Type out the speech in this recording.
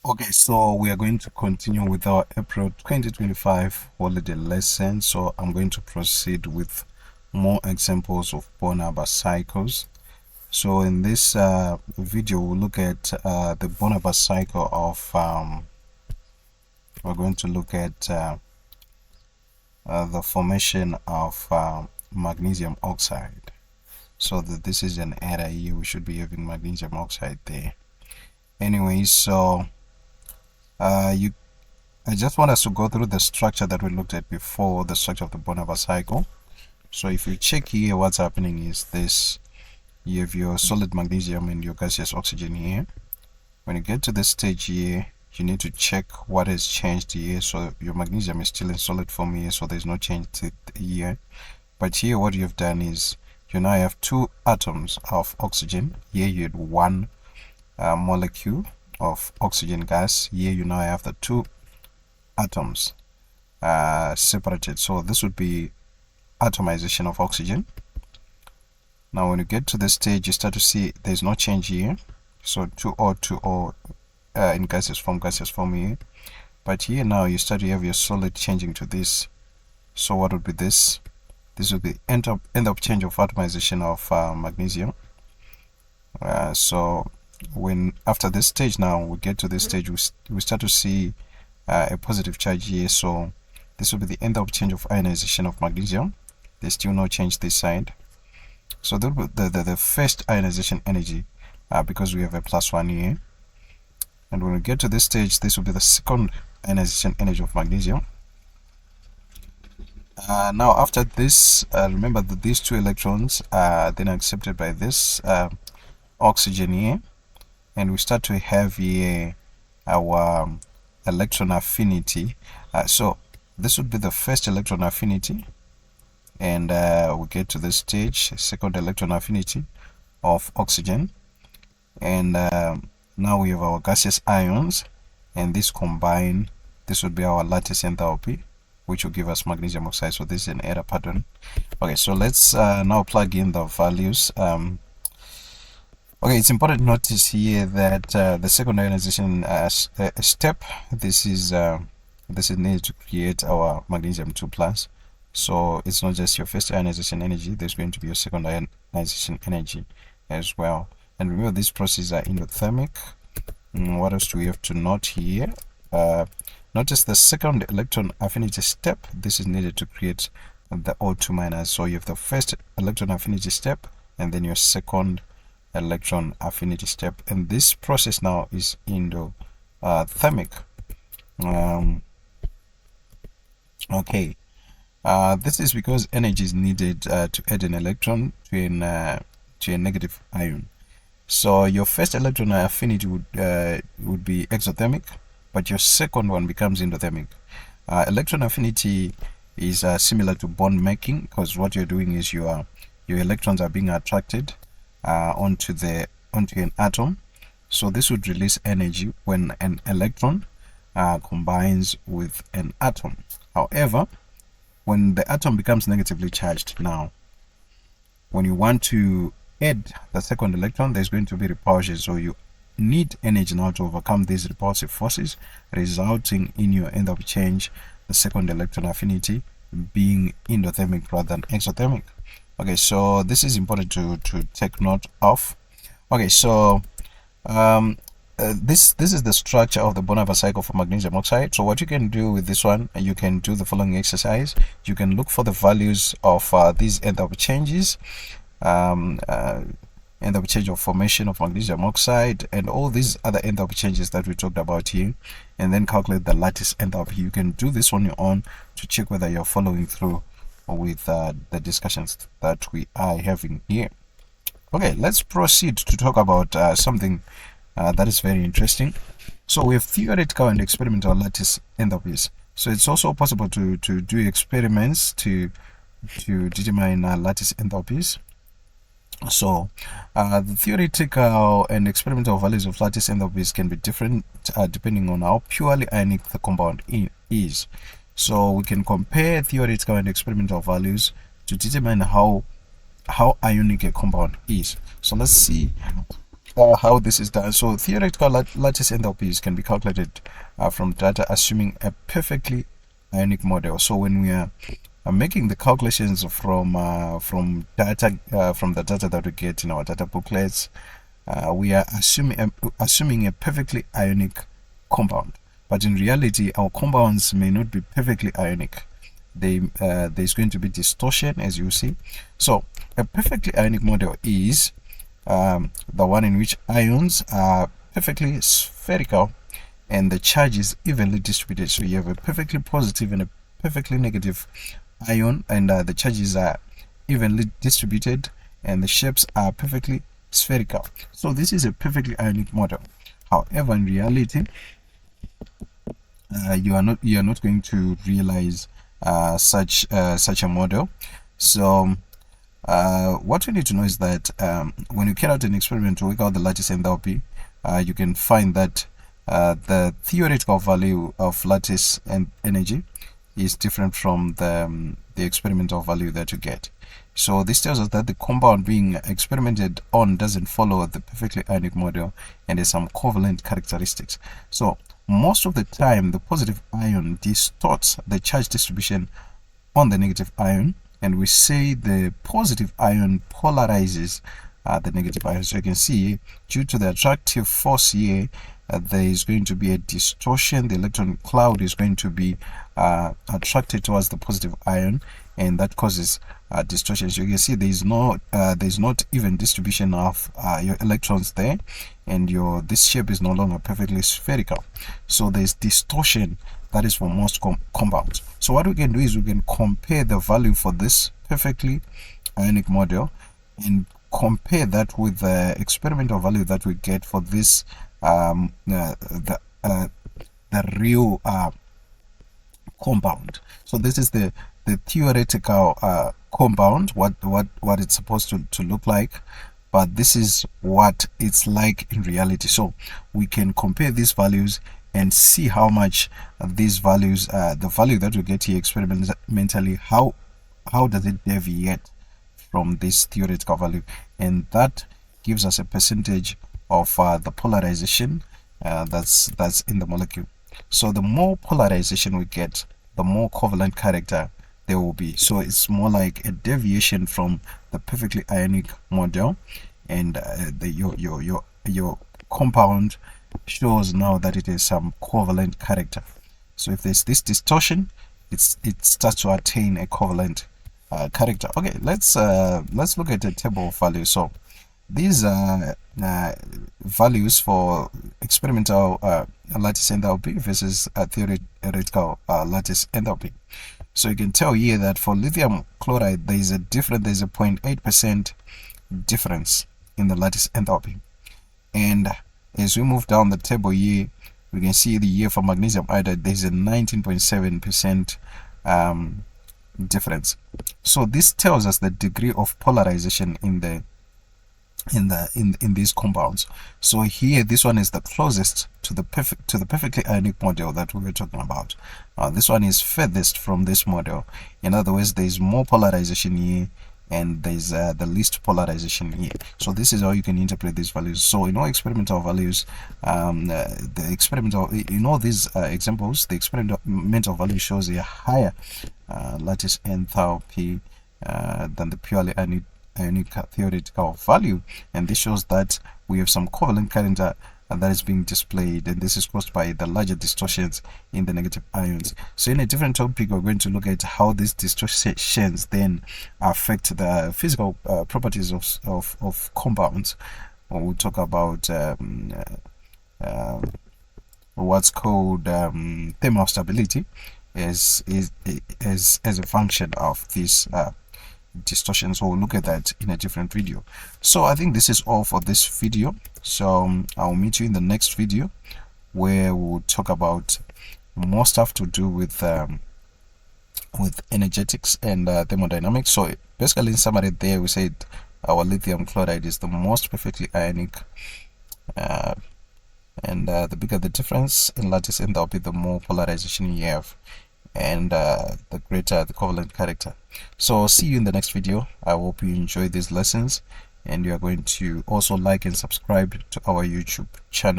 Okay, so we are going to continue with our April 2025 holiday lesson. So I'm going to proceed with more examples of Born Haber cycles. So in this video, we'll look at the Born Haber cycle of, we're going to look at the formation of magnesium oxide. So that this is an error here, we should be having magnesium oxide there. Anyway, so I just want us to go through the structure that we looked at before, the structure of the Born Haber cycle. So if you check here, what's happening is this: you have your solid magnesium and your gaseous oxygen here. When you get to this stage here, you need to check what has changed here. So your magnesium is still in solid form here, so there's no change to here. But here what you've done is you now have two atoms of oxygen. Here you had one molecule of oxygen gas. Here you now have the two atoms separated. So this would be atomization of oxygen. Now when you get to this stage, you start to see there's no change here. So 2O in gaseous form here. But here now you start to have your solid changing to this. So what would be this? This would be end of change of atomization of magnesium. So when after this stage, now we get to this stage, we start to see a positive charge here. So this will be the end of change of ionization of magnesium. There's still no change this side. So that will be the first ionization energy, because we have a +1 here. And when we get to this stage, this will be the second ionization energy of magnesium. Now after this, remember that these two electrons are then accepted by this oxygen here, and we start to have here our electron affinity. So this would be the first electron affinity, and we get to this stage, second electron affinity of oxygen, and now we have our gaseous ions, and this combine, this would be our lattice enthalpy, which will give us magnesium oxide. So this is an error pattern. Okay, so let's now plug in the values. Okay, it's important to notice here that the second ionization step, this is needed to create our magnesium 2+. So it's not just your first ionization energy, there's going to be your second ionization energy as well. And remember, these processes are endothermic. What else do we have to note here? Notice the second electron affinity step. This is needed to create the O2-. So you have the first electron affinity step and then your second electron affinity step, and this process now is endothermic. Okay, this is because energy is needed to add an electron to a negative ion. So your first electron affinity would be exothermic, but your second one becomes endothermic. Electron affinity is similar to bond making, because what you're doing is your electrons are being attracted onto an atom. So this would release energy when an electron combines with an atom. However, when the atom becomes negatively charged, now when you want to add the second electron, there's going to be repulsion. So you need energy now to overcome these repulsive forces, resulting in your end of change, the second electron affinity being endothermic rather than exothermic. Okay, so this is important to take note of. Okay, so this is the structure of the Born Haber cycle for magnesium oxide. So what you can do with this one, you can do the following exercise. You can look for the values of these enthalpy changes, enthalpy change of formation of magnesium oxide, and all these other enthalpy changes that we talked about here, and then calculate the lattice enthalpy. You can do this on your own to check whether you're following through with the discussions that we are having here. Okay, let's proceed to talk about something that is very interesting. So we have theoretical and experimental lattice enthalpies. So it's also possible to do experiments to determine lattice enthalpies. So the theoretical and experimental values of lattice enthalpies can be different depending on how purely ionic the compound is. So we can compare theoretical and experimental values to determine how ionic a compound is. So let's see how this is done. So theoretical lattice enthalpies can be calculated from data assuming a perfectly ionic model. So when we are making the calculations from data from the data that we get in our data booklets, we are assuming a perfectly ionic compound. But in reality, our compounds may not be perfectly ionic. There's going to be distortion, as you see. So a perfectly ionic model is the one in which ions are perfectly spherical and the charge is evenly distributed. So you have a perfectly positive and a perfectly negative ion, and the charges are evenly distributed and the shapes are perfectly spherical. So this is a perfectly ionic model. However, in reality, you are not going to realize such a model. So what we need to know is that when you carry out an experiment to work out the lattice enthalpy, you can find that the theoretical value of lattice and energy is different from the experimental value that you get. So this tells us that the compound being experimented on doesn't follow the perfectly ionic model and has some covalent characteristics. So most of the time, the positive ion distorts the charge distribution on the negative ion, and we say the positive ion polarizes the negative ion. So you can see, due to the attractive force here, there is going to be a distortion. The electron cloud is going to be attracted towards the positive ion, and that causes distortion. So you can see there's not even distribution of your electrons there, and this shape is no longer perfectly spherical. So there's distortion. That is for most compounds. So what we can do is we can compare the value for this perfectly ionic model and compare that with the experimental value that we get for this the real compound. So this is the theoretical compound, what it's supposed to look like, but this is what it's like in reality. So we can compare these values and see how much these values, the value that we get here experimentally, how does it deviate from this theoretical value, and that gives us a percentage of the polarization that's in the molecule. So the more polarization we get, the more covalent character there will be. So it's more like a deviation from the perfectly ionic model, and your compound shows now that it has some covalent character. So if there's this distortion, it starts to attain a covalent character. Okay, let's look at the table of values. So these are values for experimental lattice enthalpy versus theoretical lattice enthalpy. So you can tell here that for lithium chloride there's a 0.8% difference in the lattice enthalpy, and as we move down the table here, we can see the year for magnesium iodide there's a 19.7% difference. So this tells us the degree of polarization in these compounds. So here, this one is the closest to the perfectly ionic model that we were talking about. This one is furthest from this model. In other words, there is more polarization here, and there's the least polarization here. So this is how you can interpret these values. So in all experimental values, the experimental, in all these examples, the experimental value shows a higher lattice enthalpy than the purely ionic theoretical value, and this shows that we have some covalent current that is being displayed, and this is caused by the larger distortions in the negative ions. So in a different topic, we're going to look at how these distortions then affect the physical properties of compounds. We'll talk about what's called thermal stability as a function of these distortions. So we'll look at that in a different video. So I think this is all for this video. So I'll meet you in the next video, where we'll talk about more stuff to do with energetics and thermodynamics. So basically, in summary, there we said our lithium chloride is the most perfectly ionic, and the bigger the difference in lattice enthalpy, the more polarization you have, and the greater the covalent character. So see you in the next video. I hope you enjoy these lessons, and you are going to also like and subscribe to our YouTube channel.